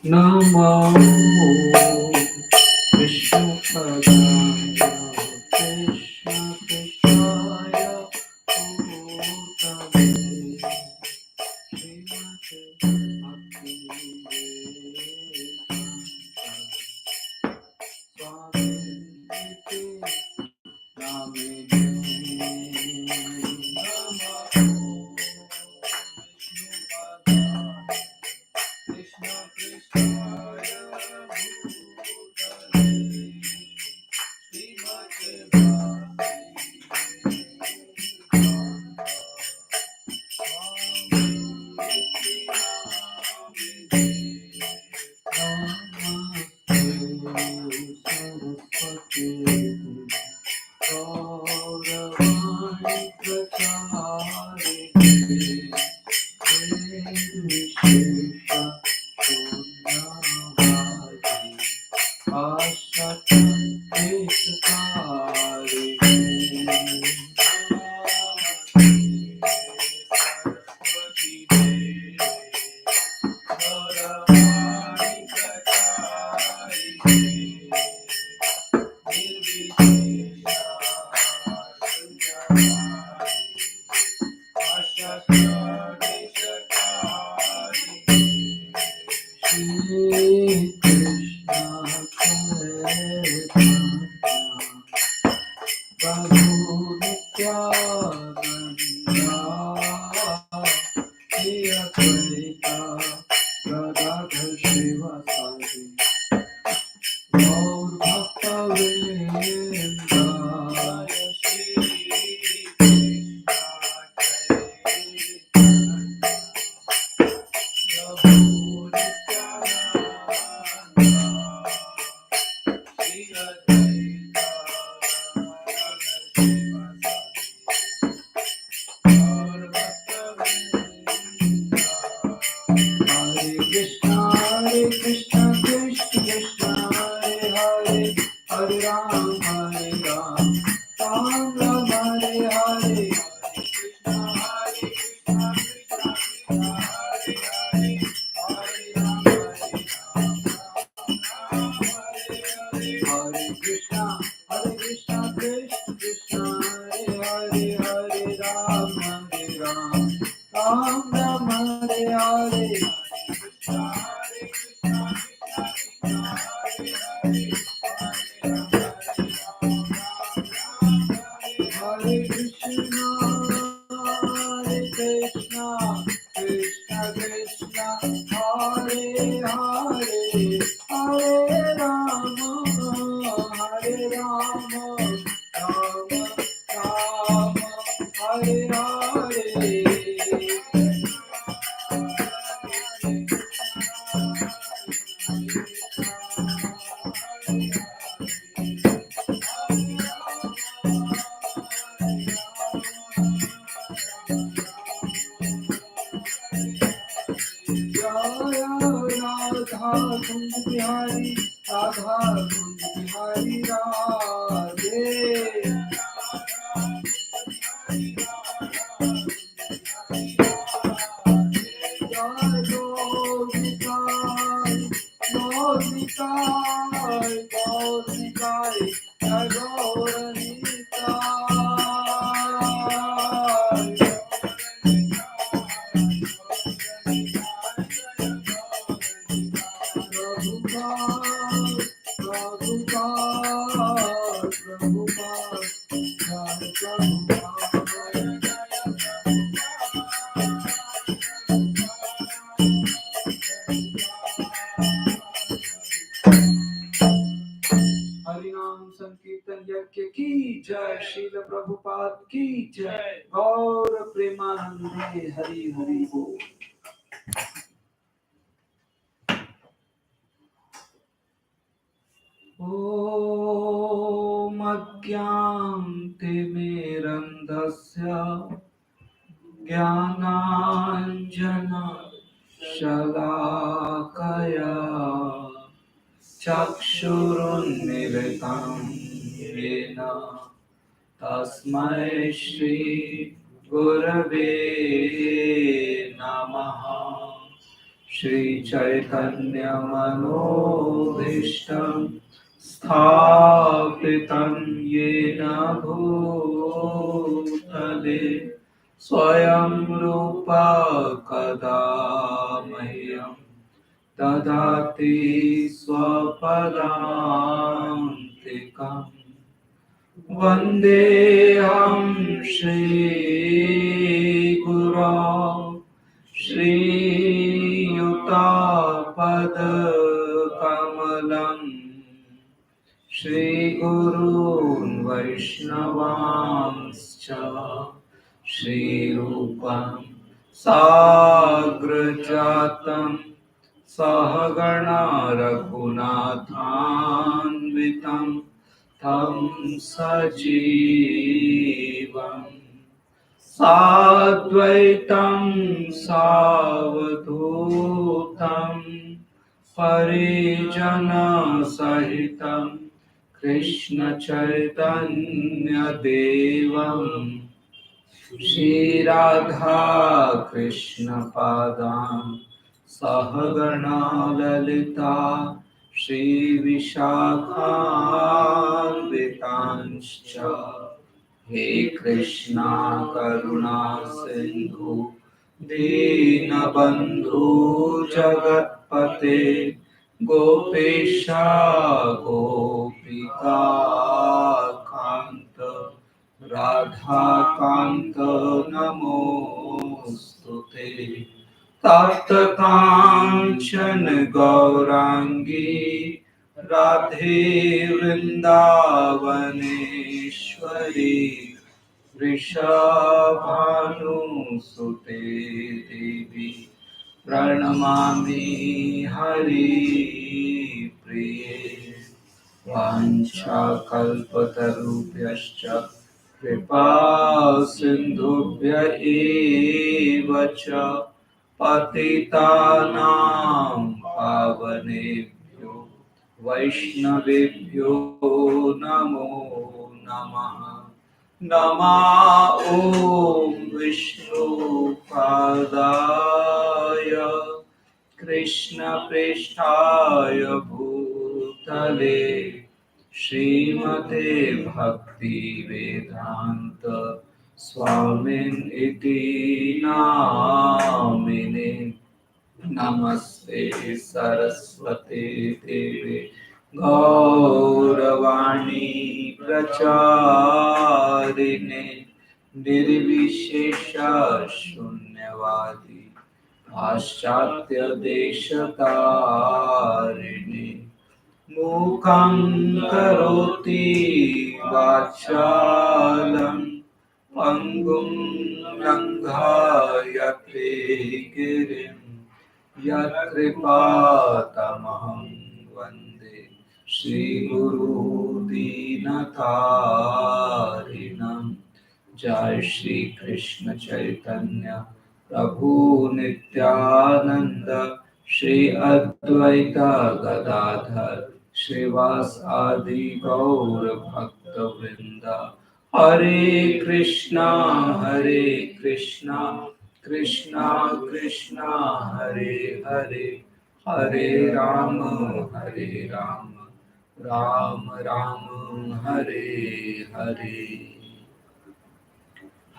Namo Vishnu Padaya Krishna Krishnaya Bhutale Srimate Bhakti Swami Niti Namine Namo Vishnu Padaya Krishna Krishnaya Bhutale Srimate Bhakti Gauravani Pracharine Nirvishesha Shunyavadi Ashtam Eshakarine Saraswati Devi Gauravani Pracharine Hare Krishna, Krishna Krishna, Hare Hare, Hare Ram, Ram Ram, Hare Hare, Krishna, Hare Krishna, Hare Krishna, Krishna Krishna, Hare Hare, Hare Ram, Ram Ram, Hare Hare. Hare Krishna, Hare Krishna, Krishna Krishna, Hare Hare, Hare Rama, Hare Rama, Rama Rama, Hare Hare. Jaya Radha Kund Bihari, Radha Kund Bihari Radhe. Jai Gaurikai, Gaurikai, Gaurikai, Jai Gaurikai. Prabhupada, Prabhupada, Prabhupada, Jai Prabhupada. हरिनाम संकीर्तन यज्ञ की जय, शील प्रभुपाद की जय, गौर प्रेमानंदे हरि हरि बोल। ॐ अज्ञानतिमिरन्धस्य ज्ञानाञ्जनशलाकया चक्षुरुन्मिलितं येन तस्मै श्री गुरवे नमः। श्रीचैतन्यमनोभीष्टं स्थापितं येन भूतले स्वयं रूपा कदा मह्यं ददाति स्वपदान्तिकम् वन्देऽहं श्रीगुरो श्रीयुतापदकमलं श्रीगुरून् वैष्णवांश्च श्रीरूपं साग्रजातं सहगणा रघुनाथान्वितं तं सजीवम् साद्वैतं सावधूतं परिजनसहितं कृष्णचैतन्यदेवम् श्रीराधा कृष्णपादान् सहगणा ललिता श्रीविशाखान्वितांश्च हे कृष्णा करुणा सिन्धु दीनबन्धु जगत्पते गोपेशा गोपिका कान्त राधाकान्त नमोऽस्तुते तप्तकाञ्चन गौराङ्गी राधे वृन्दावनेश्वरी वृषभानुसुते देवी प्रणमामि हरिप्रिये वाञ्छाकल्पतरुभ्यश्च कृपा सिन्धुभ्य एव च पतितानां पावनेभ्यो वैष्णवेभ्यो नमो नमः ॐ विष्णुपादाय कृष्णप्रेष्ठाय भूतले श्रीमते भक्तिवेदान्त स्वामिन् इति नामिने नमस्ते सरस्वते देवे गौरवाणी प्रचारिणे निर्विशेष शून्यवादी पाश्चात्यदेशतारिणे मूकं करोति वाचालं पङ्गुं लङ्घयते गिरिं यत्कृपातमहं वन्दे श्रीगुरु दीनतारिणं जय श्री कृष्ण चैतन्य प्रभु नित्यानंद श्री अद्वैत गदाधर श्रीवास आदि गौर भक्त वृंद हरे Krishna Krishna Krishna Hare Hare Hare Ram Ram Ram Hare Hare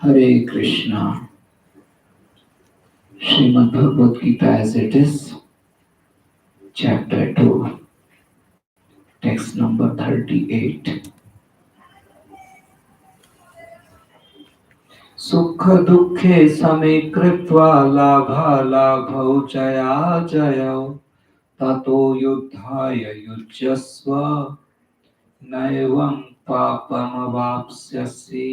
Hare Krishna Srimad Bhagavad Gita as it is, chapter 2, text number 38. Sukha dukhe same kritva labha labhau jaya jayau tato yuddhaya yujyasva naivam papam avapsyasi.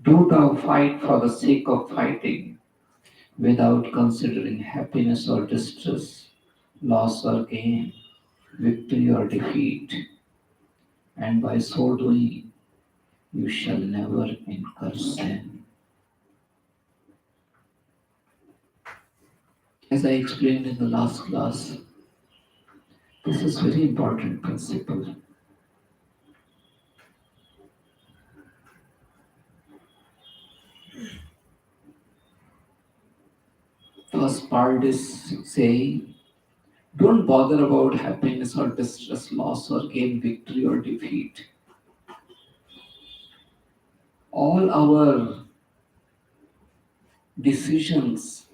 Do thou fight for the sake of fighting, without considering happiness or distress, loss or gain, victory or defeat, and by so doing you shall never incur sin. As I explained in the last class, this is very important principle. First part is saying, don't bother about happiness or distress, loss or gain, victory or defeat. All our decisions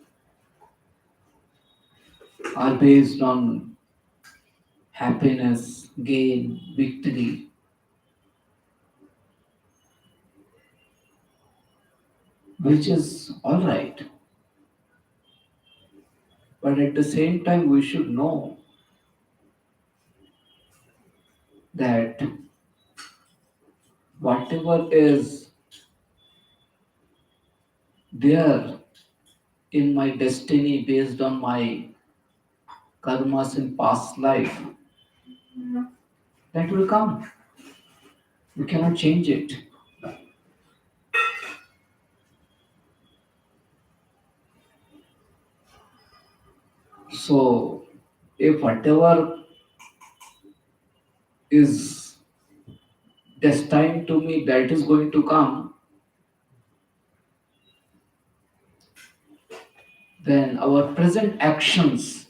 are based on happiness, gain, victory, which is all right. But at the same time, we should know that whatever is there in my destiny based on my karmas in past life, that will come. You cannot change it. So, if whatever is destined to me that is going to come, then our present actions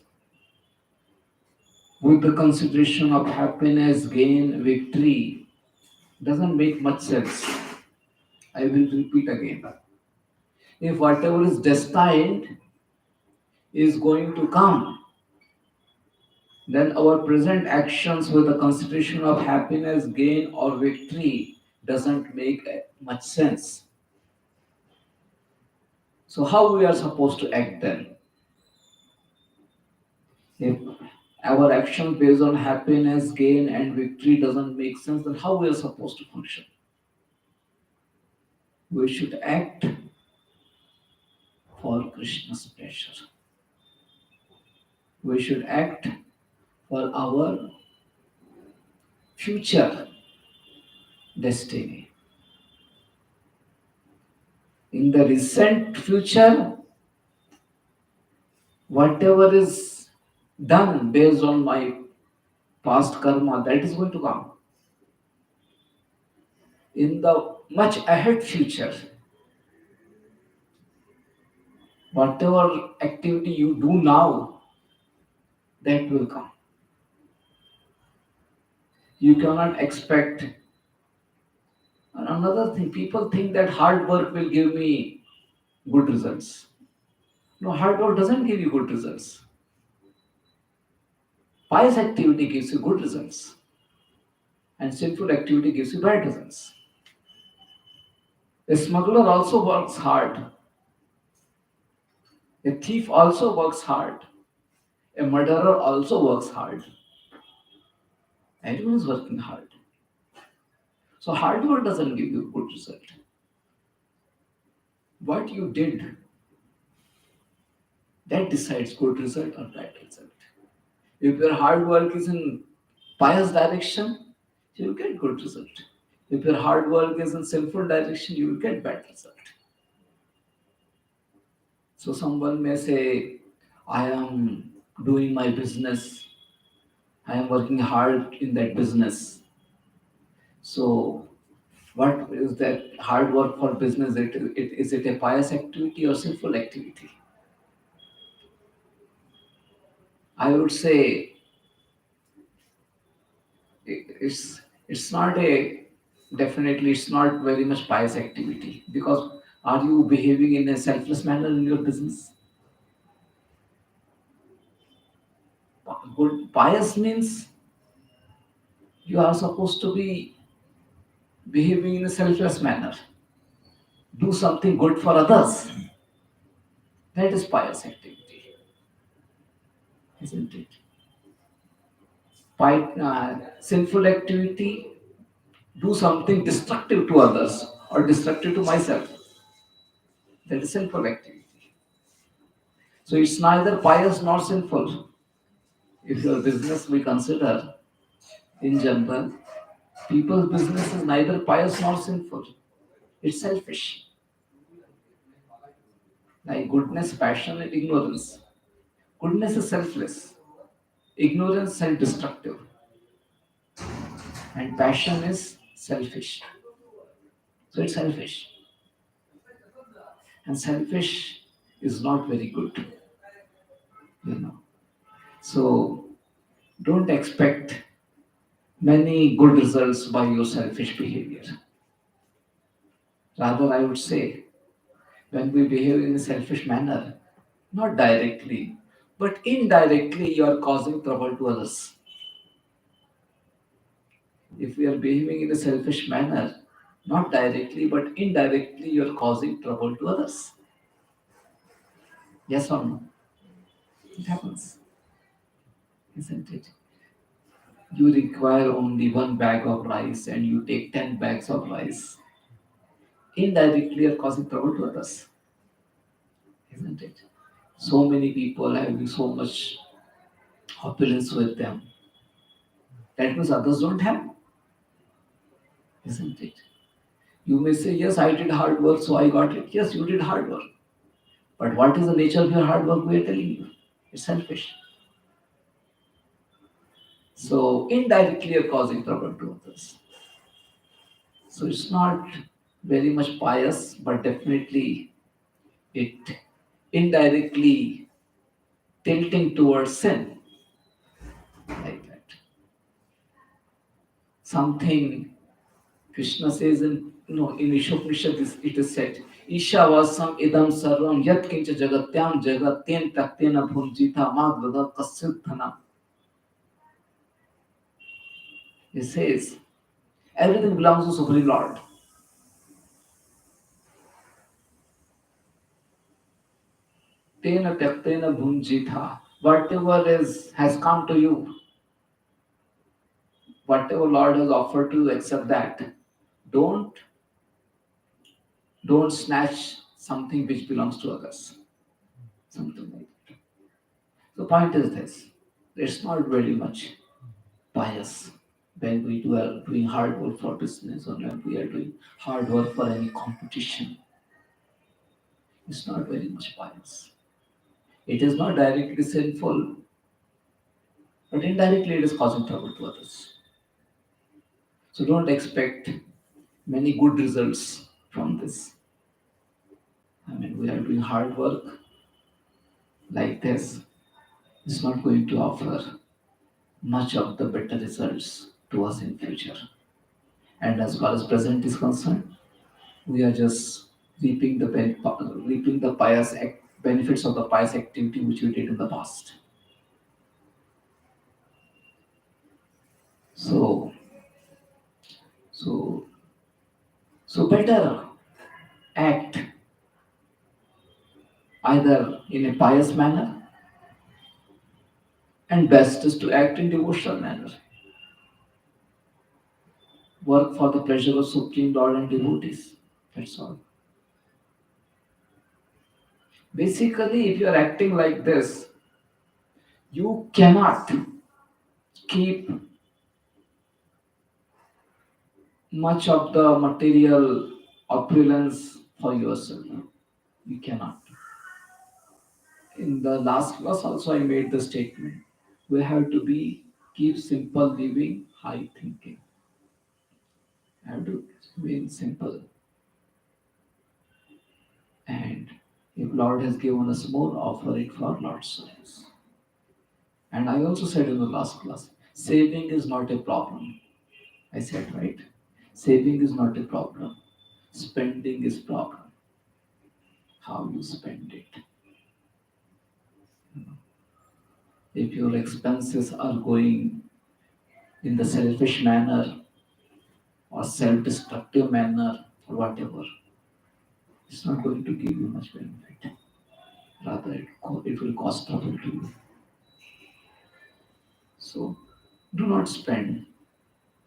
with the consideration of happiness, gain, victory doesn't make much sense. I will repeat again. If whatever is destined is going to come, then our present actions with the consideration of happiness, gain, or victory doesn't make much sense. So, how we are supposed to act then? If our action based on happiness, gain, and victory doesn't make sense, then how we are supposed to function? We should act for Krishna's pleasure. We should act for our future destiny. In the recent future, whatever is done based on my past karma, that is going to come. In the much ahead future, whatever activity you do now, that will come. You cannot expect. And another thing, people think that hard work will give me good results. No, hard work doesn't give you good results. Pious activity gives you good results, and sinful activity gives you bad results. A smuggler also works hard. A thief also works hard. A murderer also works hard. Everyone is working hard. So hard work doesn't give you good result. What you did, that decides good result or bad result. If your hard work is in pious direction, you will get good result. If your hard work is in sinful direction, you will get bad result. So someone may say, I am doing my business, I am working hard in that business. So what is that hard work for business? Is it a pious activity or sinful activity? I would say it's not a definitely it's not very much pious activity, because are you behaving in a selfless manner in your business? Good pious means you are supposed to be behaving in a selfless manner. Do something good for others. That is pious activity, isn't it? Sinful activity, do something destructive to others or destructive to myself. That is sinful activity. So it's neither pious nor sinful. If your business we consider in general, people's business is neither pious nor sinful. It's selfish. Like goodness, passion, and ignorance. Goodness is selfless. Ignorance self-destructive. And passion is selfish. So it's selfish. And selfish is not very good. you know. So don't expect many good results by your selfish behavior. Rather, I would say, when we behave in a selfish manner, not directly, but indirectly, you are causing trouble to others. If we are behaving in a selfish manner, not directly, but indirectly, you are causing trouble to others. Yes or no? It happens, isn't it? You require only one bag of rice and you take 10 bags of rice. Indirectly, you are causing trouble to others, isn't it? So many people having so much opulence with them. That means others don't have, isn't it? You may say, yes, I did hard work, so I got it. Yes, you did hard work. But what is the nature of your hard work? We are telling you. It's selfish. So indirectly you're causing trouble to others. So it's not very much pious, but definitely it indirectly tilting towards sin, like that. Something Krishna says in Ishopanishad it is said, Isha vasam idam sarvam yat kincha jagatyam jagaten taktena bhunjita madvada kasyuddhana. He says, everything belongs to Supreme Lord. Tena taktena bhunjita. Whatever has come to you, whatever Lord has offered to you, accept that. Don't don't snatch something which belongs to others. Something like that. The point is this. It's not very much pious when are doing hard work for business or when we are doing hard work for any competition. It's not very much pious. It is not directly sinful, but indirectly it is causing trouble to others. So don't expect many good results from this. I mean, we are doing hard work like this. It's not going to offer much of the better results to us in future. And as far as present is concerned, we are just reaping the benefits of the pious activity which we did in the past. So, so, so better act either in a pious manner and best is to act in devotional manner. Work for the pleasure of Supreme Lord and devotees. That's all. Basically, if you are acting like this, you cannot keep much of the material opulence for yourself. You cannot. In the last class also I made the statement. We have to keep simple living, high thinking. I have to remain simple. And if Lord has given us more, offer it for Lord's service. And I also said in the last class, saving is not a problem. I said, right? Saving is not a problem. Spending is problem. How you spend it. If your expenses are going in the selfish manner or self-destructive manner or whatever, it's not going to give you much benefit. Rather, it will cause trouble to you. So, do not spend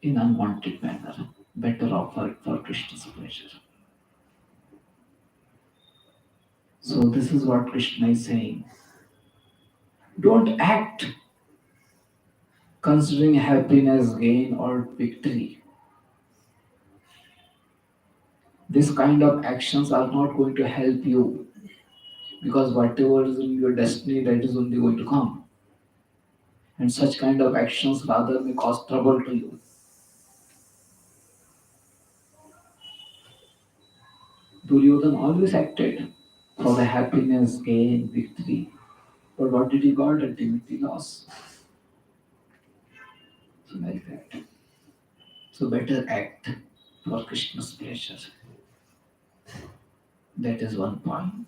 in unwanted manner. Better offer it for Krishna's pleasure. So, this is what Krishna is saying. Don't act considering happiness, gain, or victory. This kind of actions are not going to help you because whatever is in your destiny, that is only going to come. And such kind of actions rather may cause trouble to you. Duryodhan always acted for the happiness, gain, victory. But what did he got? Ultimately loss. So like that. So better act for Krishna's pleasure. That is one point.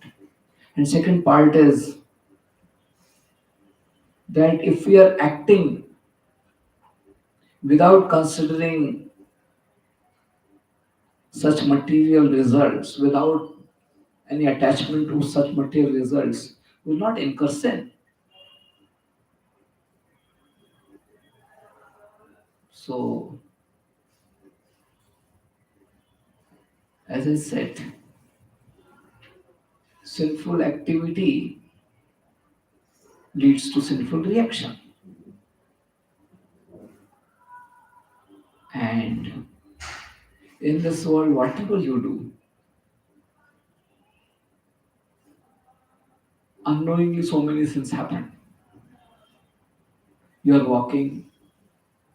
And second part is that if we are acting without considering such material results, without any attachment to such material results, we will not incur sin. So, as I said, sinful activity leads to sinful reaction. And in this world, whatever you do, unknowingly so many things happen. You are walking,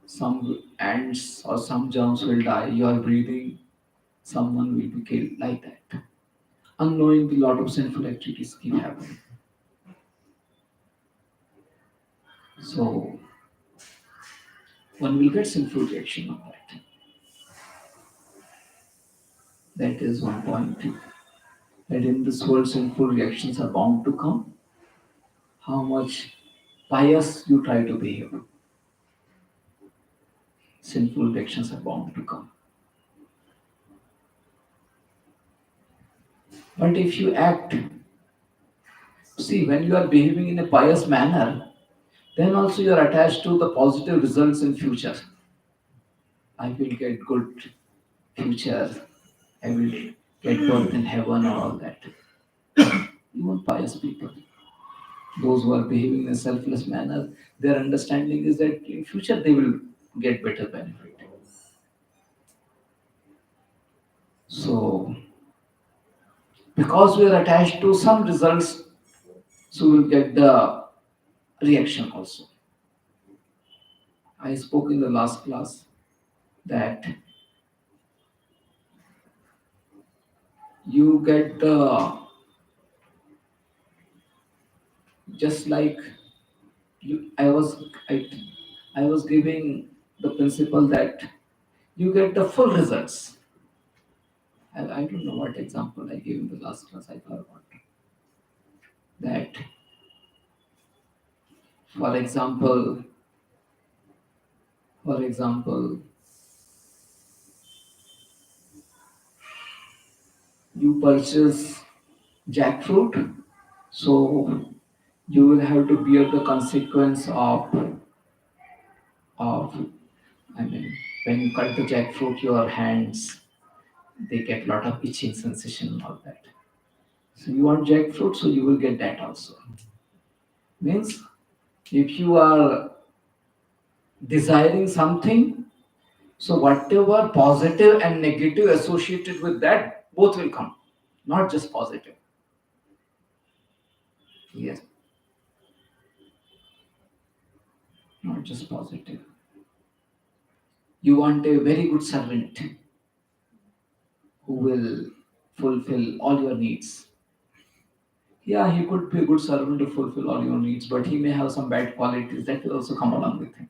some ants or some germs will die. You are breathing, someone will be killed like that. Unknowingly, a lot of sinful activities keep happening. So one will get sinful reaction on that. That is one point. That in this world, sinful reactions are bound to come. How much pious you try to behave, sinful reactions are bound to come. But if you act, see, when you are behaving in a pious manner, then also you are attached to the positive results in future. I will get good future. I will get birth in heaven or all that. Even pious people, those who are behaving in a selfless manner, their understanding is that in future they will get better benefit. So, because we are attached to some results, so we will get the reaction also. I spoke in the last class that you get the just like I, I was giving the principle that you get the full results. I don't know what example I gave in the last class. I forgot that. For example, for example, you purchase jackfruit, so you will have to bear the consequence of I mean, when you cut the jackfruit, your hands they get lot of itching sensation and all that. So you want jackfruit, so you will get that also. Means if you are desiring something, so whatever positive and negative associated with that, both will come, not just positive. Yes, not just positive. You want a very good servant who will fulfill all your needs. Yeah, he could be a good servant to fulfill all your needs, but he may have some bad qualities that will also come along with him.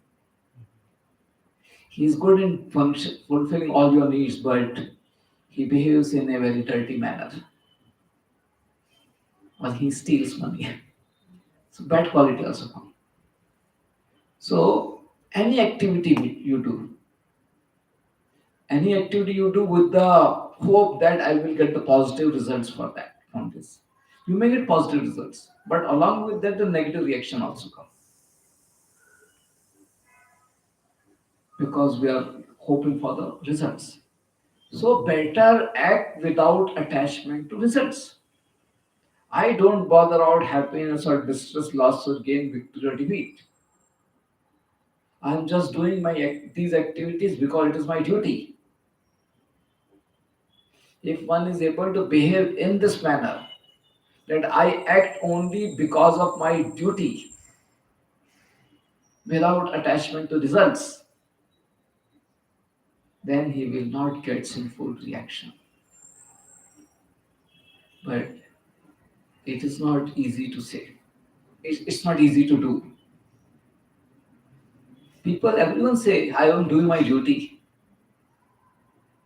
He is good in fulfilling all your needs, but he behaves in a very dirty manner, or he steals money. So bad quality also come. So any activity you do with the hope that I will get the positive results for that from this, you may get positive results, but along with that, the negative reaction also comes because we are hoping for the results. So better act without attachment to results. I don't bother about happiness or distress, loss or gain, victory or defeat. I'm just doing these activities because it is my duty. If one is able to behave in this manner, that I act only because of my duty without attachment to results, then he will not get sinful reaction. But it is not easy to say. It's not easy to do. Everyone say, I am doing my duty,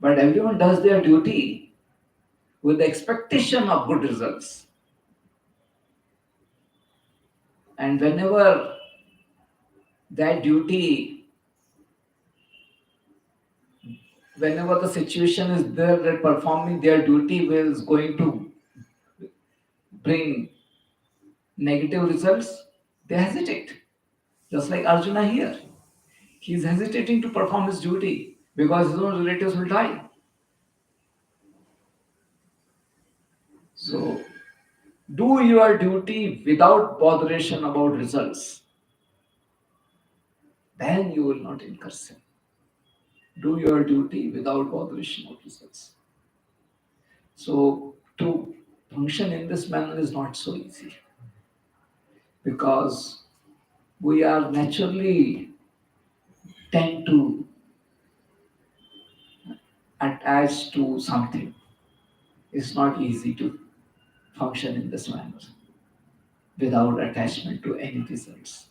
but everyone does their duty with the expectation of good results. And that duty, whenever the situation is there that performing their duty is going to bring negative results, they hesitate. Just like Arjuna here. He is hesitating to perform his duty because his own relatives will die. So, do your duty without botheration about results. Then you will not incur sin. Do your duty without botheration of results. So, to function in this manner is not so easy because we are naturally tend to attach to something. It's not easy to function in this manner without attachment to any results.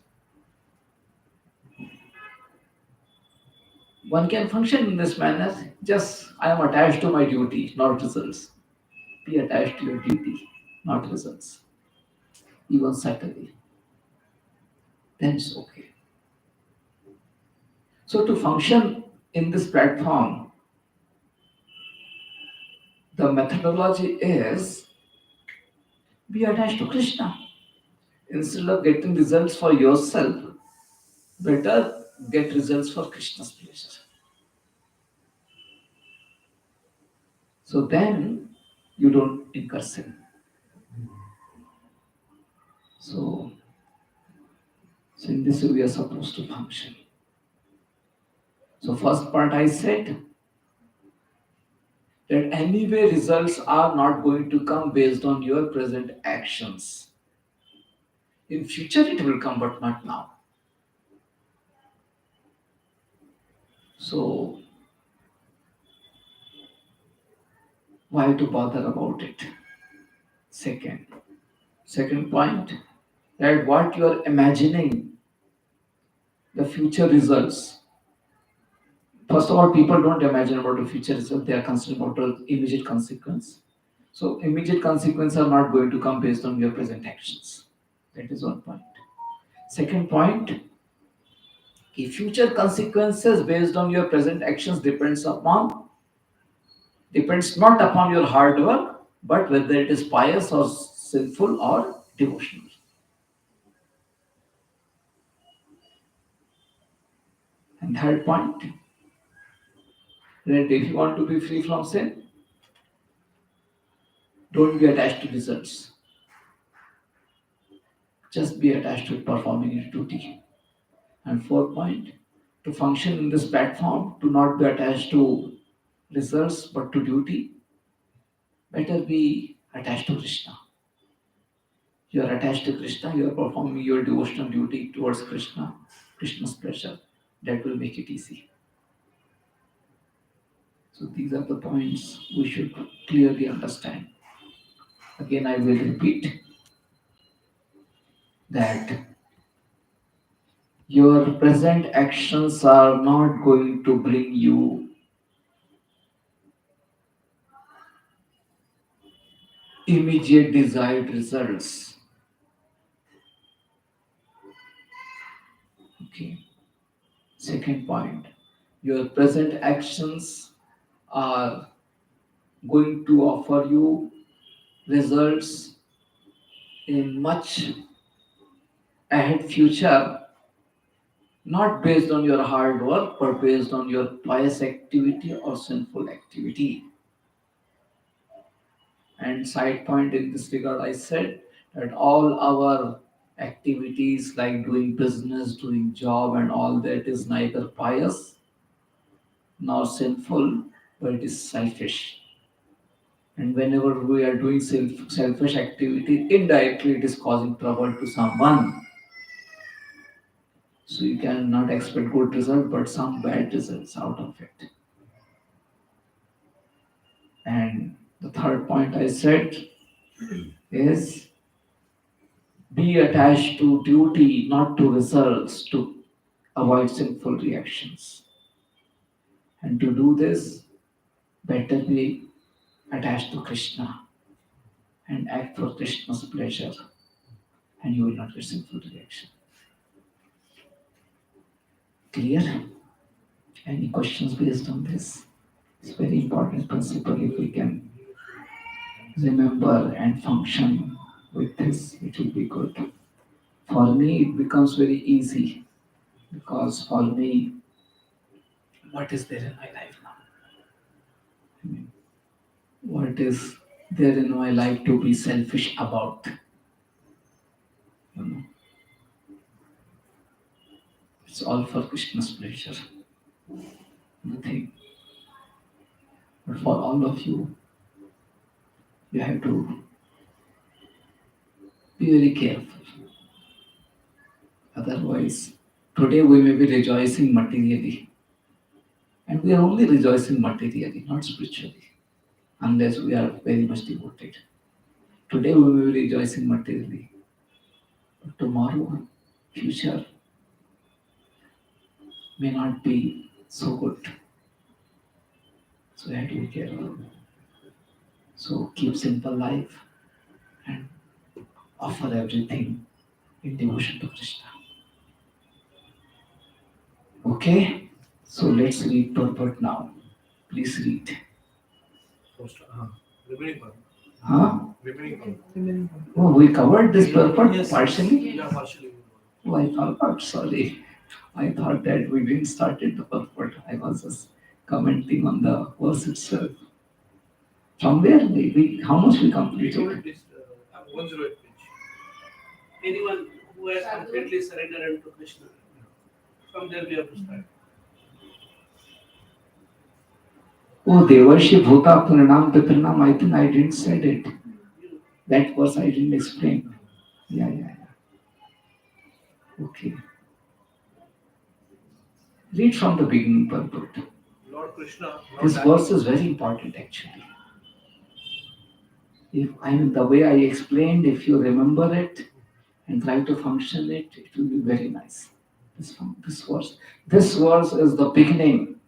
One can function in this manner, just I am attached to my duty, not results. Be attached to your duty, not results, even subtly. Then it's okay. So, to function in this platform, the methodology is be attached to Krishna. Instead of getting results for yourself, better get results for Krishna's pleasure. So then you don't incur sin. So, so in this way we are supposed to function. So first part I said that anyway results are not going to come based on your present actions. In future it will come, but not now. So why to bother about it? Second point, that what you are imagining the future results. First of all, people don't imagine about the future result; they are concerned about the immediate consequence. So immediate consequences are not going to come based on your present actions. That is one point. Second point, if future consequences based on your present actions depends not upon your hard work, but whether it is pious or sinful or devotional. And third point, that if you want to be free from sin, don't be attached to results. Just be attached to performing your duty. And fourth point, to function in this platform, to not be attached to results but to duty, better be attached to Krishna. You are attached to Krishna, you are performing your devotional duty towards Krishna, Krishna's pleasure. That will make it easy. So these are the points we should clearly understand. Again, I will repeat that your present actions are not going to bring you immediate desired results. Okay. Second point, your present actions are going to offer you results in much ahead future, not based on your hard work, but based on your pious activity or sinful activity. And side point in this regard, I said that all our activities like doing business, doing job, and all that is neither pious nor sinful, but it is selfish. And whenever we are doing selfish activity, indirectly it is causing trouble to someone. So you cannot expect good result, but some bad results out of it. And the third point I said is Be attached to duty, not to results, to avoid sinful reactions. And to do this, better be attached to Krishna and act for Krishna's pleasure, and you will not get sinful reaction. Clear? Any questions based on this? It's very important principle. If we can remember and function with this, it will be good. For me, it becomes very easy because for me, what is there in my life now? I mean, what is there in my life to be selfish about? You know, it's all for Krishna's pleasure. Nothing. But for all of you, you have to be very careful. Otherwise, today we may be rejoicing materially, and we are only rejoicing materially, not spiritually, unless we are very much devoted. Today we may be rejoicing materially, but tomorrow, future may not be so good. So you have to be careful. So keep simple life and offer everything in devotion to Krishna. Okay? So let's read purport now. Please read. Remaining one. Huh? Remaining one. Oh, we covered this purport Yes. partially? Yeah, partially. Oh, I thought, sorry. I thought that we didn't start it the purport. I was just commenting on the verse itself. From where how much we We completed? covered this 108 page. Anyone who has completely surrendered to Krishna, from there we have to start. Oh, Devarshi Bhuta Pranam Pitranam, I think I didn't said it. That verse I didn't explain. Yeah. Okay. Read from the beginning purport. Lord Krishna, This verse is very important actually. If I mean the way I explained, if you remember it and try to function it, it will be very nice. This verse. This verse is the beginning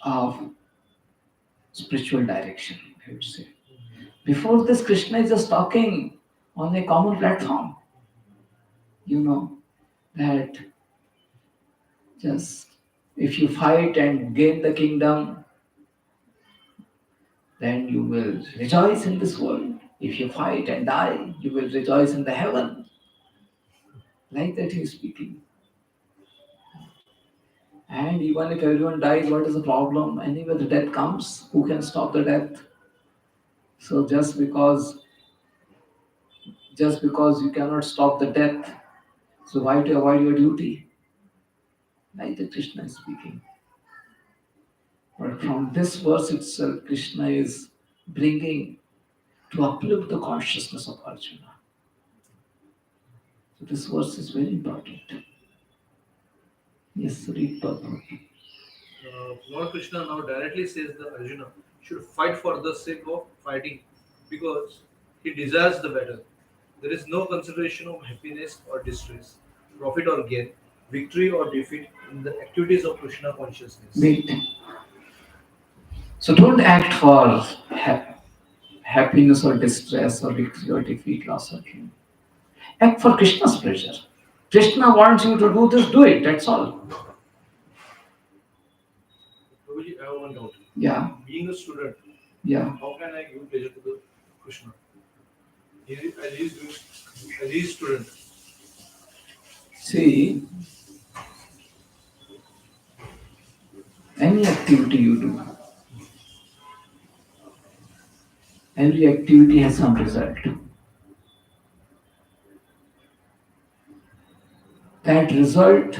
of spiritual direction, I would say. Before this, Krishna is just talking on a common platform. You know, that just if you fight and gain the kingdom, then you will rejoice in this world. If you fight and die, you will rejoice in the heaven. Like that he is speaking. And even if everyone dies, what is the problem? Anyway, the death comes. Who can stop the death? So just because you cannot stop the death, so why to avoid your duty? Like that Krishna is speaking. But from this verse itself, Krishna is bringing to uplift the consciousness of Arjuna. So this verse is very important. Yes, read purport. Lord Krishna now directly says that Arjuna should fight for the sake of fighting because he desires the battle. There is no consideration of happiness or distress, profit or gain, victory or defeat in the activities of Krishna consciousness. Wait. So don't act for happiness or distress or victory or defeat, loss or gain. Act for Krishna's pleasure. Krishna wants you to do this, do it. That's all. Prabhuji, I have one doubt. Yeah, Being a student, yeah. how can I give pleasure to the Krishna? As he is doing, as he is student. See, any activity you do, every activity has some result. That result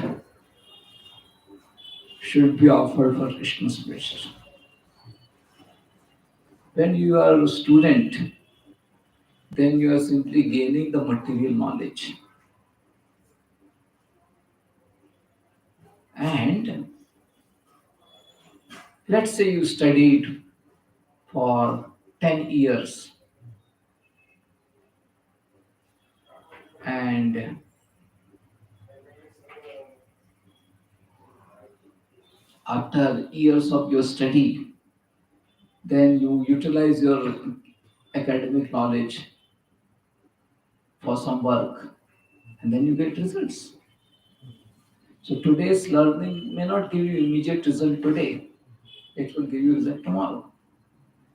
should be offered for Krishna's pleasure. When you are a student, then you are simply gaining the material knowledge. And let's say you studied for 10 years And after years of your study, then you utilize your academic knowledge for some work, and then you get results. So today's learning may not give you immediate result today. It will give you result tomorrow.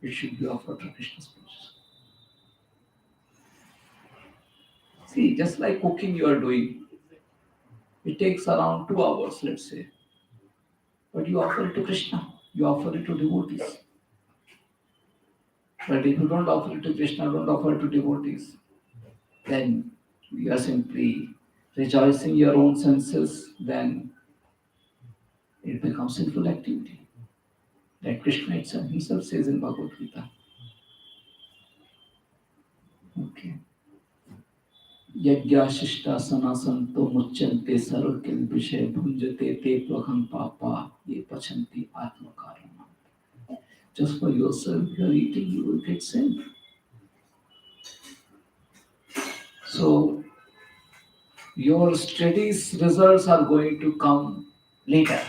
It should be offered to Krishna's consciousness. See, just like cooking you are doing, it takes around 2 hours, let's say. But you offer it to Krishna. You offer it to devotees. But if you don't offer it to Krishna, don't offer it to devotees, then you are simply rejoicing your own senses, then it becomes sinful activity. That Krishna itself himself says in Bhagavad Gita. Okay. यज्ञाशिष्टासना संतो मुच्यन्ते सर्वकिल विषय भुंजते ते त्वहं पापा ये पचन्ति आत्मकारणम. Just for yourself you are eating, you will get sin. So your studies results are going to come later,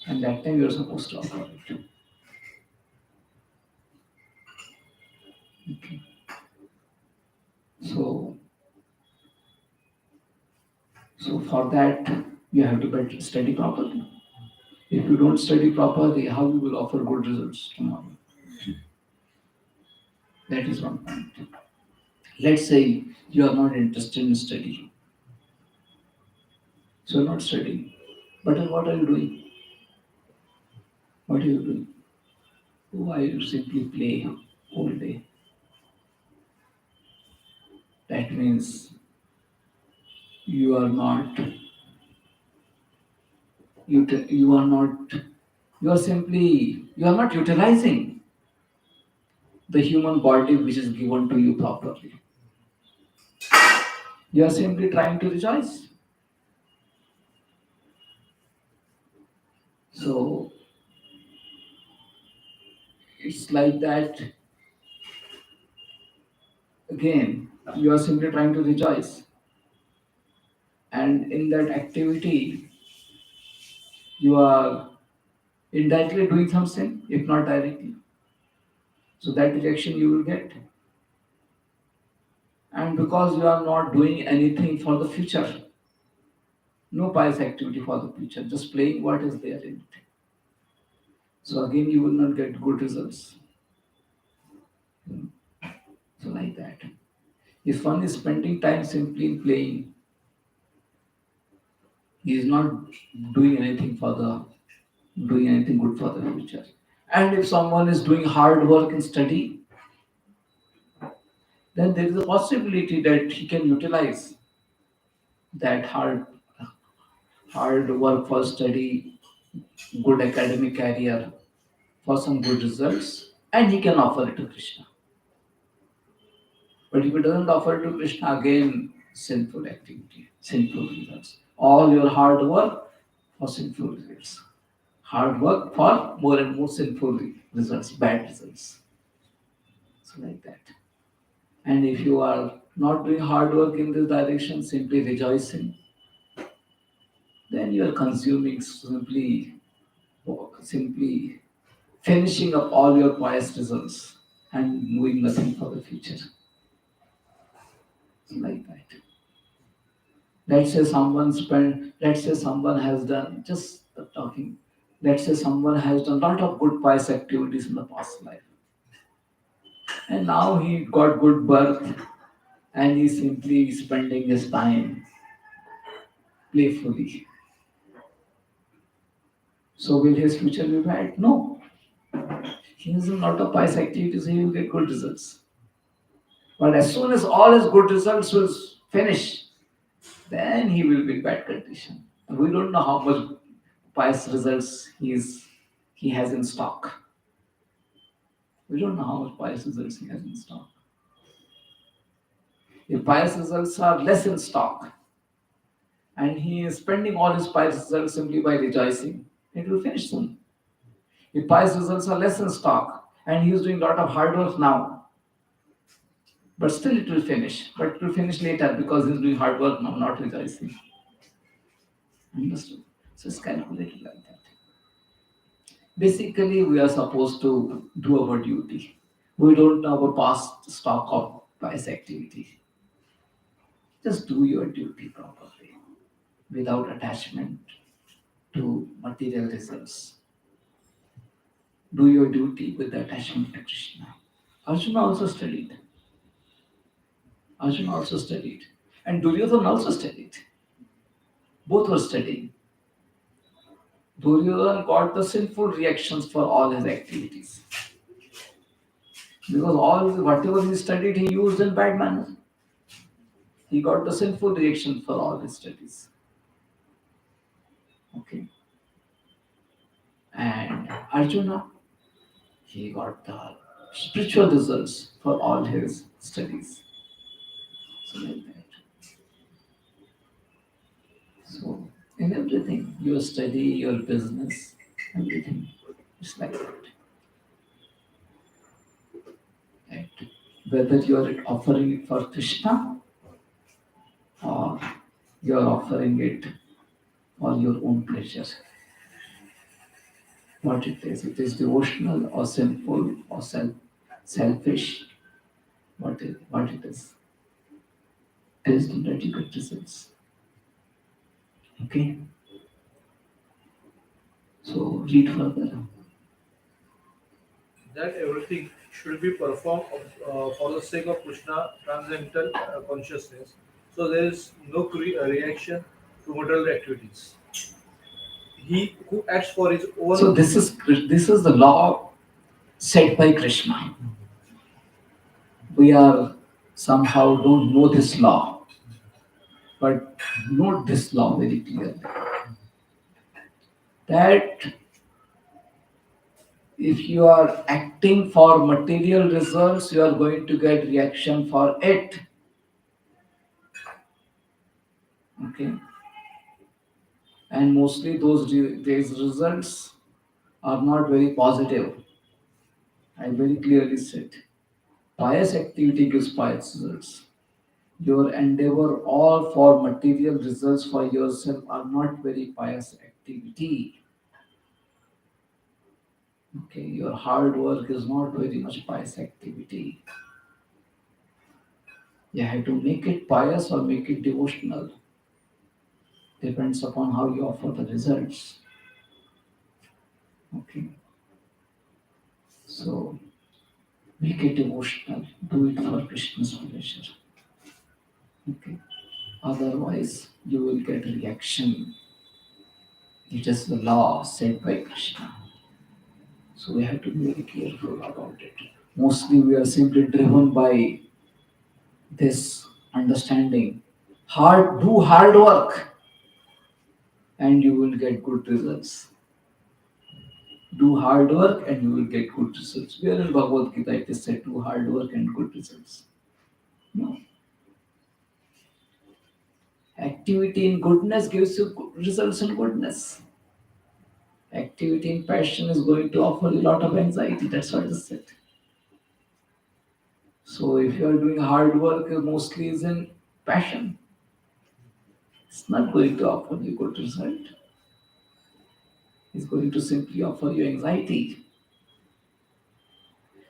and that time you are supposed to offer it. Okay. So for that you have to study properly. If you don't study properly, how you will offer good results tomorrow? That is one point. Let's say you are not interested in study, so you're not studying. But then what are you doing? What are you doing? Why you simply play all day? That means you are not you are not you are simply you are not utilizing the human body which is given to you properly. You are simply trying to rejoice. So it's like that. Again, you are simply trying to rejoice, and in that activity you are indirectly doing something, if not directly. So that rejection you will get. And because you are not doing anything for the future, no pious activity for the future, just playing what is there in it. So again, you will not get good results. So like that. If one is spending time simply playing, he is not doing anything doing anything good for the future. And if someone is doing hard work in study, then there is a possibility that he can utilize that hard work for study, good academic career for some good results, and he can offer it to Krishna. But if he doesn't offer it to Krishna, again sinful activity, sinful results. All your hard work for sinful results. Hard work for more and more sinful results, bad results. So like that. And if you are not doing hard work in this direction, simply rejoicing, then you are consuming simply finishing up all your pious results and doing nothing for the future. Like that. Let's say someone has done, just talking, let's say someone has done a lot of good pious activities in the past life. And now he got good birth and he's simply spending his time playfully. So will his future be bad? No. He has done a lot of pious activities, he will get good results. But as soon as all his good results will finish, then he will be in bad condition. We don't know how much pious results he has in stock. We don't know how much pious results he has in stock. If pious results are less in stock and he is spending all his pious results simply by rejoicing, it will finish soon. If pious results are less in stock and he is doing a lot of hard work now, But still it will finish. But it will finish later because he's doing hard work now, not rejoicing. Understood? So it's calculated like that. Basically, we are supposed to do our duty. We don't have a past stock of past activity. Just do your duty properly without attachment to material results. Do your duty with attachment to Krishna. Arjuna also studied. Arjuna also studied. And Duryodhana also studied. Both were studying. Duryodhana got the sinful reactions for all his activities. Because whatever he studied, he used in bad manner. He got the sinful reaction for all his studies. Okay. And Arjuna, he got the spiritual results for all his studies. So like that. So in everything, your study, your business, everything, it's like that. And whether you are offering it for Krishna or you are offering it for your own pleasure, what it is devotional or sinful or selfish, what it is, based on that you get results. Okay, so read further. That everything should be performed for the sake of Krishna transcendental consciousness. So there is no reaction to material activities. He who acts for his So own. this is the law set by Krishna. We are somehow don't know this law, but note this law very clearly. That if you are acting for material results, you are going to get reaction for it. Okay, and mostly these results are not very positive. I very clearly said. Pious activity gives pious results. Your endeavor all for material results for yourself are not very pious activity. Okay, your hard work is not very much pious activity. You have to make it pious or make it devotional. Depends upon how you offer the results. Okay, so make it devotional. Do it for Krishna's pleasure. Okay, otherwise you will get reaction. It is the law set by Krishna. So we have to be very careful about it. Mostly we are simply driven by this understanding. Do hard work and you will get good results. Do hard work and you will get good results. Where in Bhagavad Gita it is said do hard work and good results. No. Activity in goodness gives you results in goodness. Activity in passion is going to offer you a lot of anxiety. That's what is said. So if you are doing hard work, mostly is in passion. It's not going to offer you good result. It's going to simply offer you anxiety.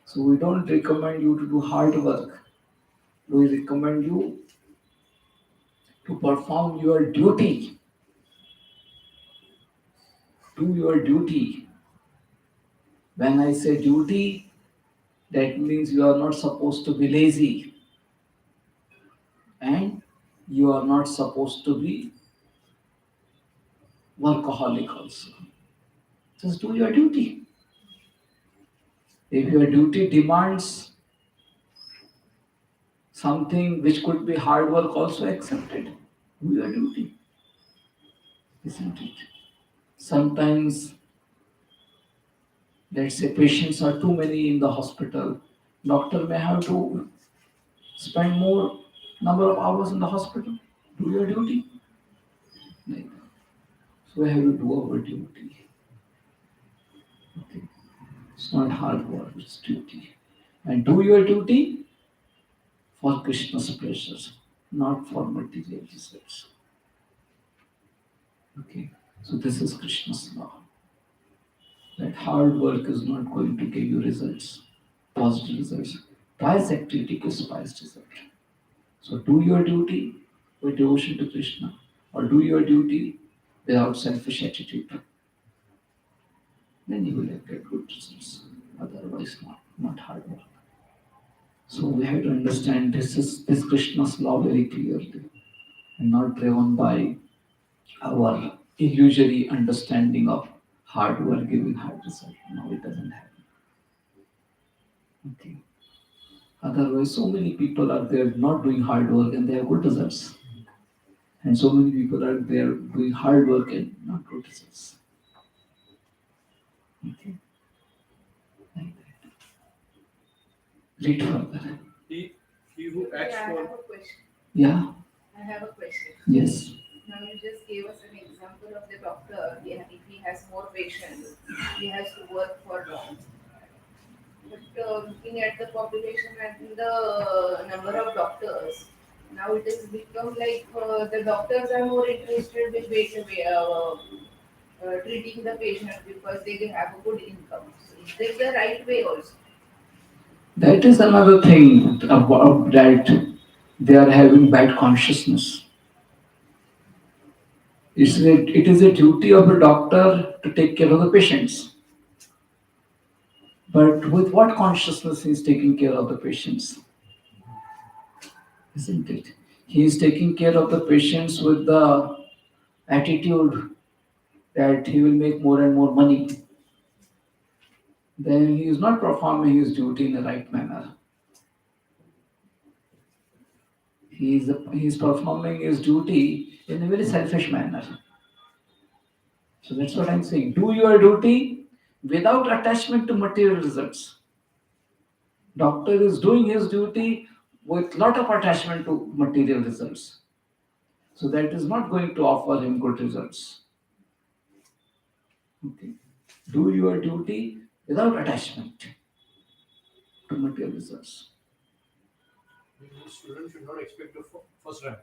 So we don't recommend you to do hard work. We recommend you to perform your duty. Do your duty. When I say duty, that means you are not supposed to be lazy and you are not supposed to be workaholic also. Just do your duty. If your duty demands something which could be hard work, also accepted. Do your duty, isn't it? Sometimes, let's say, patients are too many in the hospital. Doctor may have to spend more number of hours in the hospital. Do your duty. Like, so we have to do our duty. Okay. It's not hard work, it's duty. And do your duty for Krishna's pleasures, not for material results. Okay, so this is Krishna's law. That hard work is not going to give you results, positive results. Pious activity gives pious result. So do your duty with devotion to Krishna, or do your duty without selfish attitude. Then you will get good results. Otherwise, not hard work. So we have to understand this Krishna's law very clearly, and not driven by our illusory understanding of hard work giving hard result. No, it doesn't happen. Okay. Otherwise, so many people are there not doing hard work and they have good results. And so many people are there doing hard work and not good results. Okay. Like that. Read further. He, he who acts Yeah, I for have a question. Yeah. I have a question. Yes. Now you just gave us an example of the doctor. If he has more patients, he has to work for long. But looking at the population and the number of doctors, now it has become like the doctors are more interested with treating the patient because they have a good income. So is this the right way also? That is another thing about that they are having bad consciousness. It is a duty of a doctor to take care of the patients. But with what consciousness he is taking care of the patients? Isn't it? He is taking care of the patients with the attitude that he will make more and more money. Then he is not performing his duty in the right manner. He is performing his duty in a very selfish manner. So that's what I'm saying. Do your duty without attachment to material results. Doctor is doing his duty with lot of attachment to material results. So that is not going to offer him good results. Okay. Do your duty without attachment to material results. the student should not expect the first rank.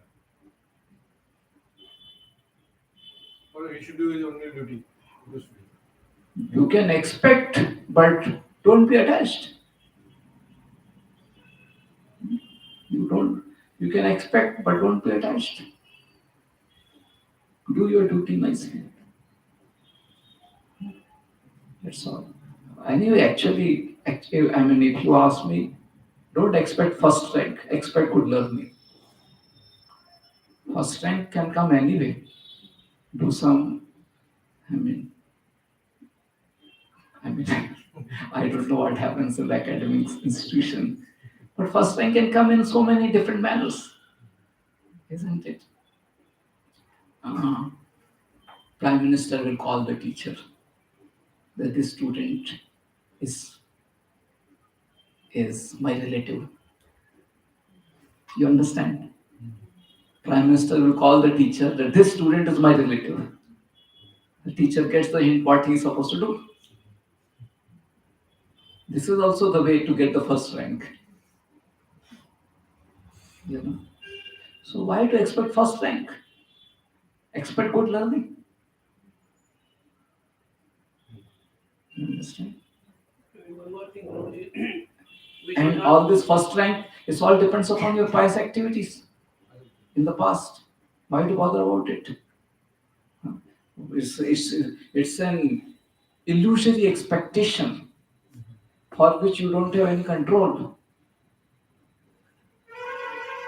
Or he should do his only duty. Usefully. You can expect, but don't be attached. You don't. You can expect, but don't be attached. Do your duty nicely. That's all. Anyway, actually, I mean, if you ask me, don't expect first rank. Expect good learning. First rank can come anyway. Do some. I mean, I mean, I don't know what happens in the academic institution, but first rank can come in so many different manners, isn't it? Uh, Prime Minister will call the teacher that this student is is my relative. You understand? Prime Minister will call the teacher that this student is my relative. The teacher gets the hint what he is supposed to do. This is also the way to get the first rank. You know. So why to expect first rank? Expect good learning. You understand? One more thing, Guruji. We should And not. all this first rank, it all depends upon your pious activities in the past. Why to bother about it? It's an illusory expectation for which you don't have any control.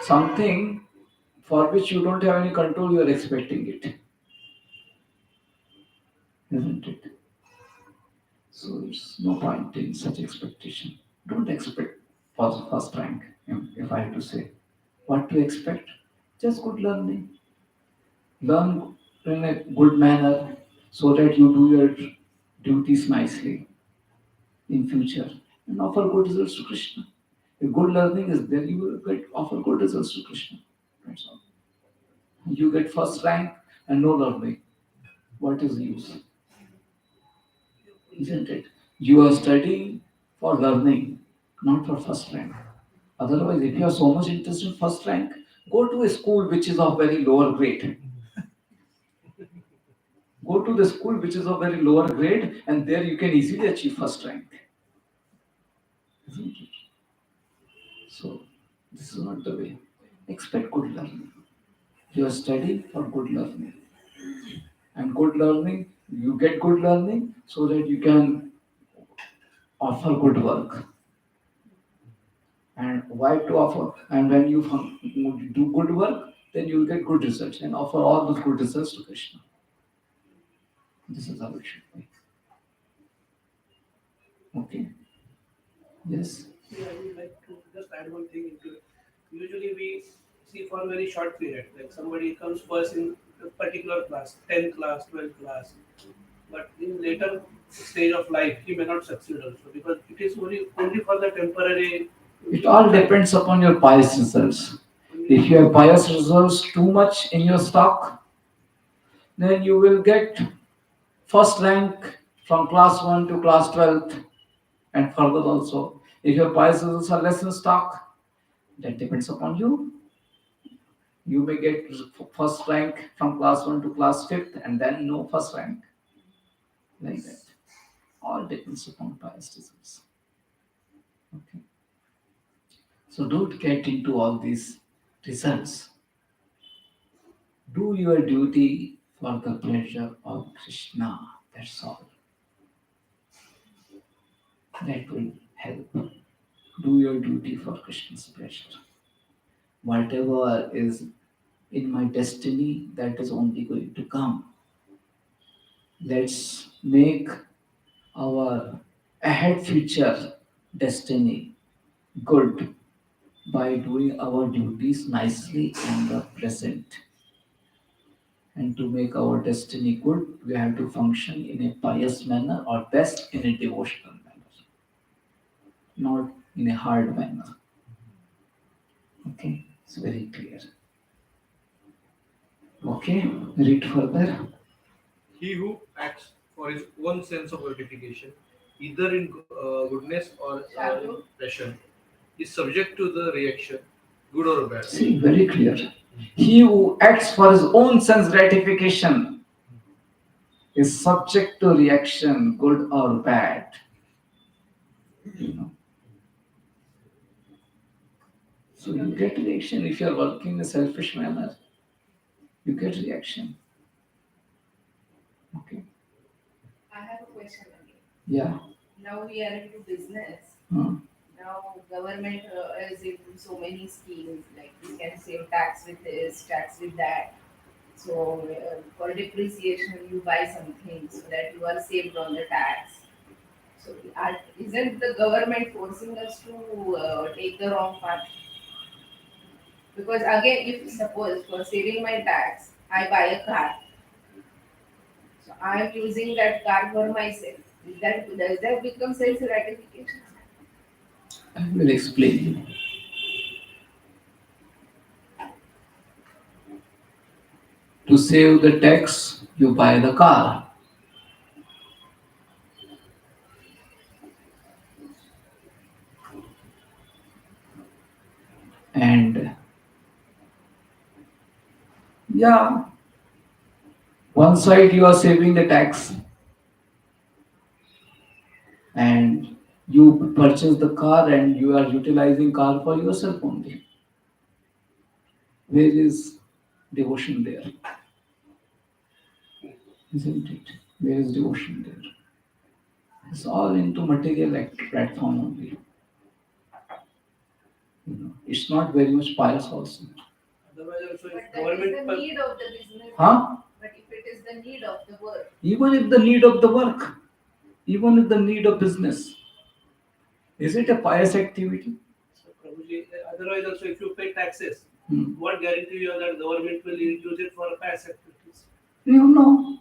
Something for which you don't have any control, you are expecting it, isn't it? So it's no point in such expectation. Don't expect first rank, if I have to say. What to expect? Just good learning. Learn in a good manner so that you do your duties nicely in future and offer good results to Krishna. If good learning is there, you will offer good results to Krishna. That's all. You get first rank and no learning. What is the use? Isn't it? You are studying for learning, not for first rank. Otherwise, if you are so much interested in first rank, go to a school which is of very lower grade. Go to the school which is of very lower grade, and there you can easily achieve first rank. Isn't it? So, this is not the way. Expect good learning. You are studying for good learning. And good learning, you get good learning so that you can offer good work. And why to offer? And when you do good work, then you will get good results and offer all those good results to Krishna. This is how it should be. Okay. Yes. Yeah, I would like to just add one thing into it. Usually we see for a very short period, like somebody comes first in a particular class, 10th class, 12th class, but in later stage of life he may not succeed also because it is only for the temporary. It all depends upon your pious results. If you have pious results too much in your stock, then you will get first rank from class 1 to class 12th and further also. If your pious results are less in stock, that depends upon you. You may get first rank from class 1 to class 5th and then no first rank. Like that. All depends upon pious results. Okay. So don't get into all these results. Do your duty for the pleasure of Krishna. That's all. That will help. Do your duty for Krishna's pleasure. Whatever is in my destiny, that is only going to come. Let's make our ahead future destiny good by doing our duties nicely in the present. And to make our destiny good, we have to function in a pious manner or best in a devotional manner, not in a hard manner. Okay, it's very clear. Okay, read further. He who acts for his own sense of gratification, either in goodness or in Sadhu. passion, is subject to the reaction, good or bad. See, very clear. He who acts for his own sense gratification is subject to reaction, good or bad. You know. So you get reaction if you are working in a selfish manner. You get reaction. Okay. I have a question again. Yeah. Now we are into business. Hmm. Now government is into so many schemes like you can save tax with this, tax with that. So for depreciation you buy something so that you are saved on the tax. So isn't the government forcing us to take the wrong path? Because again, if suppose for saving my tax, I buy a car, so I am using that car for myself. Does that become self gratification? I will explain. To save the tax, you buy the car. And yeah, one side you are saving the tax and you purchase the car and you are utilizing car for yourself only. Where is devotion there? Isn't it? Where is devotion there? It's all into material platform only. You know, it's not very much pious also. Otherwise, also But if that is government the need of the business. Huh? But if it is the need of the work, Even if the need of the work, even if the need of business, is it a pious activity? so probably otherwise also if you pay taxes, Hmm. what guarantee you are that government will use it for past activities? You know,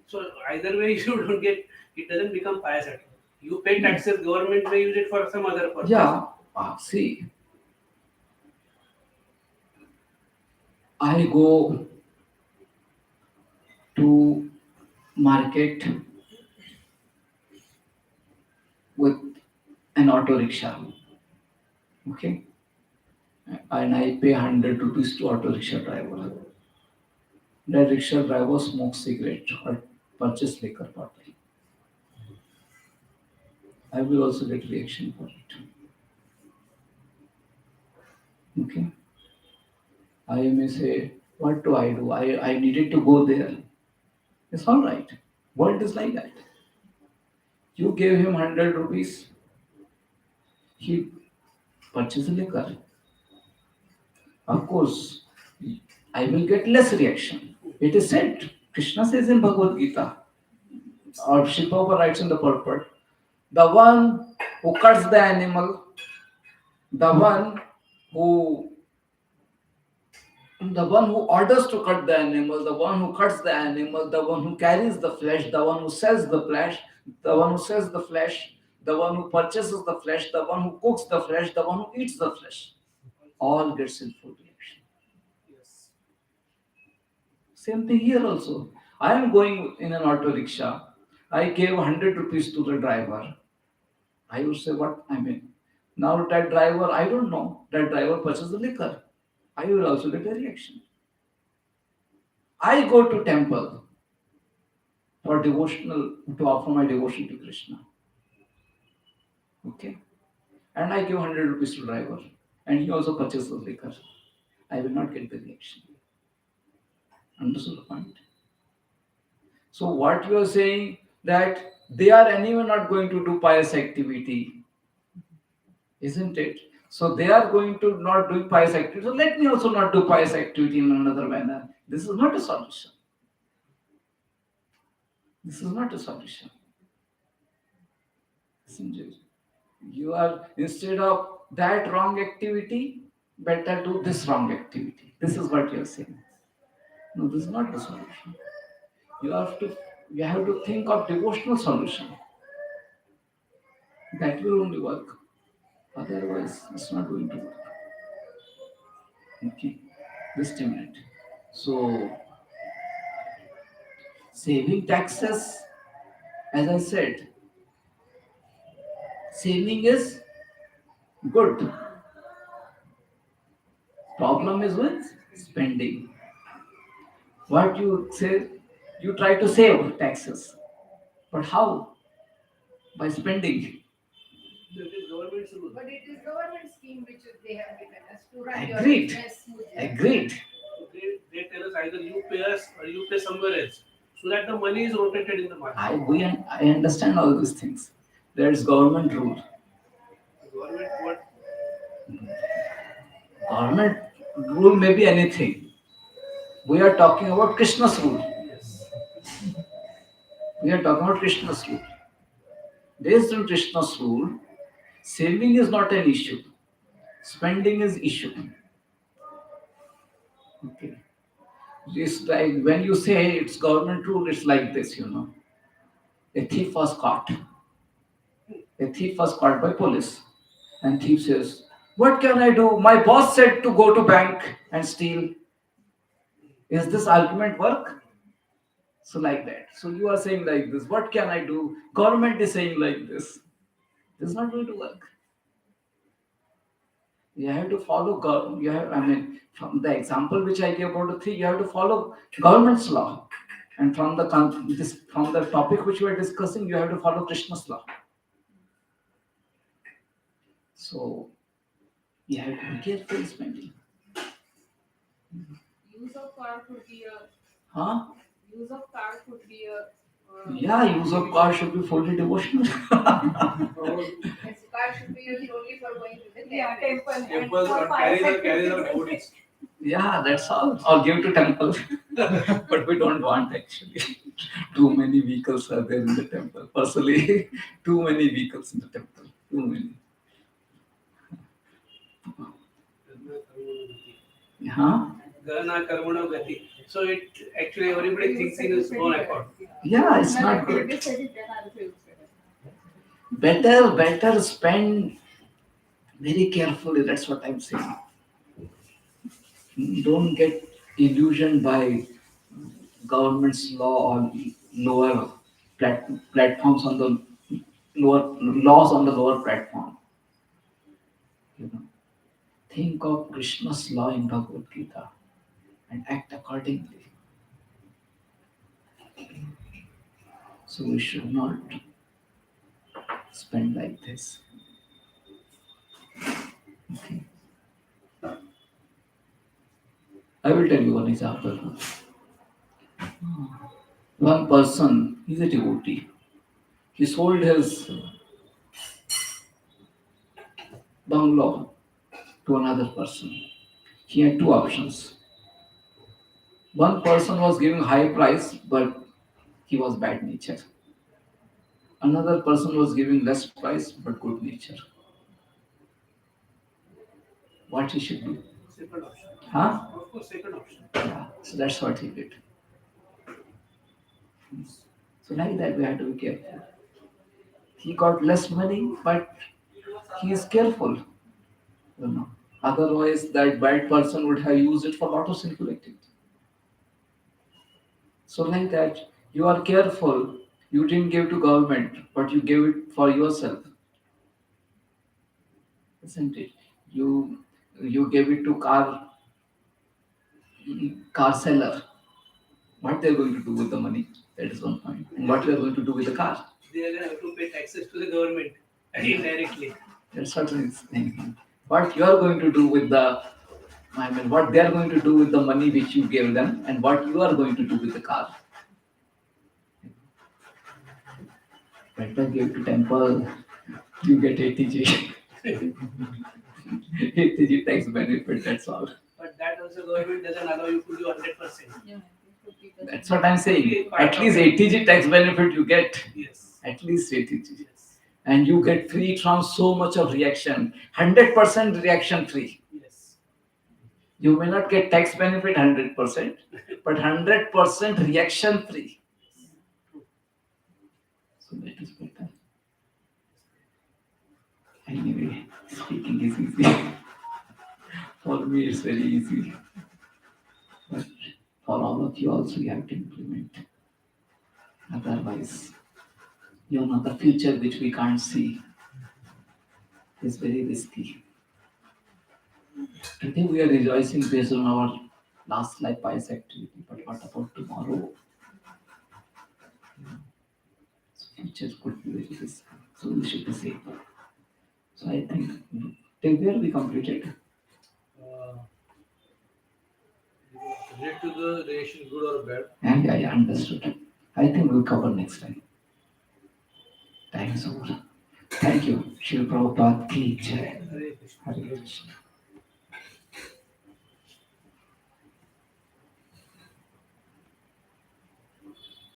So either way you don't get it doesn't become pious at all. You pay taxes, government may use it for some other purpose. yeah. See, I go to market with an auto rickshaw. Okay, and I pay 100 rupees to auto rickshaw driver. That rickshaw driver smokes cigarette or purchase liquor bottle. I will also get reaction for it. Okay. I may say, what do I do? I needed to go there. It's all right. World is like that. You gave him 100 rupees, he purchased liquor. Of course, I will get less reaction. It is said. Krishna says in Bhagavad Gita, or Shiv Prabhupada writes in the purport, the one who cuts the animal, the one who the one who orders to cut the animal, the one who cuts the animal, the one who carries the flesh, the one who sells the flesh, the one who sells the flesh, the one who purchases the flesh, the one who cooks the flesh, the one who eats the flesh, all get sinful reaction. Yes. Same thing here also. I am going in an auto rickshaw. I gave 100 rupees to the driver. I would say, what? I mean, now that driver, I don't know, that driver purchased the liquor. I will also get a reaction. I go to temple for devotional, to offer my devotion to Krishna. Okay? And I give 100 rupees to driver. And he also purchases liquor. I will not get the reaction. Understood the point? So what you are saying that they are anyway not going to do pious activity, isn't it? So they are going to not do pious activity. So let me also not do pious activity in another manner. This is not a solution. This is not a solution. Isn't it? You are, instead of that wrong activity, better do this wrong activity. This is what you are saying. No, this is not the solution. You have to you have to think of devotional solution. That will only work. Otherwise, it's not going to work. Okay. Just a minute. So saving taxes, as I said, saving is good. Problem is with spending. What you say, you try to save taxes. But how? By spending. That is government's rule. But it is government scheme which they have given us to run your Agreed. business smoothly. Agreed. They tell us either you pay us or you pay somewhere else, so that the money is rotated in the market. I understand all these things. There is government rule. Government what? Government rule may be anything. We are talking about Krishna's rule. Yes. We are talking about Krishna's rule. Based on Krishna's rule, saving is not an issue. Spending is issue. Okay. It's like when you say it's government rule, it's like this, A thief was caught. A thief was caught by police. And thief says, what can I do? My boss said to go to bank and steal. Is this argument work? So like that. So you are saying like this. What can I do? Government is saying like this. This is not going to work. You have to follow from the example which I gave about the thief, you have to follow government's law. And from the topic which we are discussing, you have to follow Krishna's law. So you have to be careful in spending. Use of car could be a Huh? use of car could be a Yeah, use of car should be fully devotional. yes, car should be used only for going to the temple. Temples and or for carry pious the activities. bodies. Yeah, that's all. Or give to temple. But we don't want actually. Too many vehicles are there in the temple. Personally, too many vehicles in the temple. Too many. Huh? Gana karmana gati. So it actually everybody thinks in his own accord. Yeah, it's not good. Better spend very carefully. That's what I'm saying. Don't get illusioned by government's law or lower platforms on the lower laws on the lower platform. think of Krishna's law in Bhagavad Gita and act accordingly. So we should not spend like this. Okay. I will tell you one example. One person, he's a devotee. He sold his bungalow to another person. He had two options. One person was giving high price, but he was bad nature. Another person was giving less price, but good nature. What he should do? Second option. Huh? Of course, second option. Yeah. So that's what he did. So like that we have to be careful. He got less money, but he is careful. You know. Otherwise, that bad person would have used it for lot of sinful activity. So like that, you are careful. You didn't give to government, but you gave it for yourself, isn't it? You gave it to car seller. What they're going to do with the money? That is one point. And what you are going to do with the car? They are going to have to pay taxes to the government indirectly. That's certain thing. What you are going to do with what they are going to do with the money which you gave them, and what you are going to do with the car. Better give to temple, you get 80G. 80G tax benefit, that's all. But that also government doesn't allow you to do 100%. Yeah, 50%. That's what I'm saying. At least 80G tax benefit you get. Yes. At least 80G. Yes. And you get free from so much of reaction. 100% reaction free. Yes. You may not get tax benefit 100%, but 100% reaction free. So that is better. Anyway, speaking is easy. For me, it's very easy. But for all of you also, you have to implement. Otherwise, the future which we can't see is very risky. Today we are rejoicing based on our last life pious activity, but what about tomorrow? So future could be very risky. So we should be safe. So I think till where we completed. Relate to the relation good or bad. And yeah, understood. I think we'll cover next time. Time is over. Thank you. Shri Prabhupada ki jai. Hare Krishna. Hare Krishna.